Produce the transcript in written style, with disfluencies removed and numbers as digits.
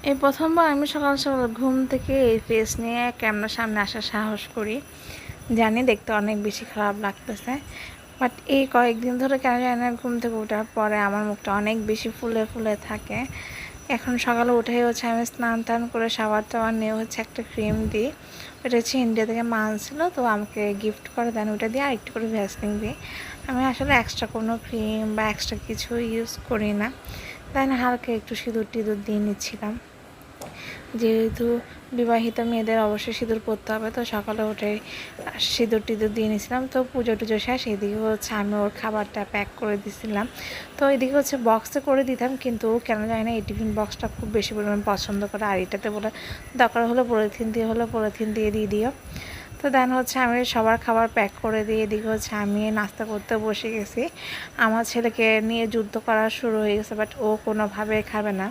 এই প্রথমবার আমি সকাল সকাল ঘুম থেকে এই ফেস নিয়ে ক্যামেরার সামনে আসার সাহস করি। জানি দেখতে অনেক বেশি খারাপ লাগতেছে, বাট এই কয়েকদিন ধরে কেন জানি না ঘুম থেকে ওঠার পরে আমার মুখটা অনেক বেশি ফুলে ফুলে থাকে। এখন সকালে উঠেই হচ্ছে আমি স্নান টান করে শাওয়ার টাওয়ার নিয়ে হচ্ছে একটা ক্রিম দিই। ওটা হচ্ছে ইন্ডিয়া থেকে মা আনছিল, তো আমাকে গিফট করে দেন। ওটা দিয়ে আর একটু করে ভ্যাসলিন দিই। আমি আসলে এক্সট্রা কোনো ক্রিম বা এক্সট্রা কিছু ইউজ করি না। দেন হালকা একটু সিঁদুর টিঁদুর দিয়ে নিচ্ছিলাম, যেহেতু বিবাহিত মেয়েদের অবশ্যই সিঁদুর পরতে হবে, তো সকালে উঠে সিঁদুর টিঁদুর দিয়ে নিয়েছিলাম। তো পুজো টুজো শেষ, এদিকে হচ্ছে আমি ওর খাবারটা প্যাক করে দিছিলাম। তো এদিকে হচ্ছে বক্সে করে দিতাম, কিন্তু কেন জানি না এই টিফিন বক্সটা খুব বেশি পরিমাণ পছন্দ করে, আর এটাতে বলে দরকার হলে পলিথিন দিয়ে দিয়ে দিও। তো দেন হচ্ছে আমি সবার খাবার প্যাক করে দিয়ে এদিকে হচ্ছে আমি নাস্তা করতে বসে গেছি। আমার ছেলেকে নিয়ে যুদ্ধ করা শুরু হয়ে গেছে, বাট ও কোনোভাবে খাবে না।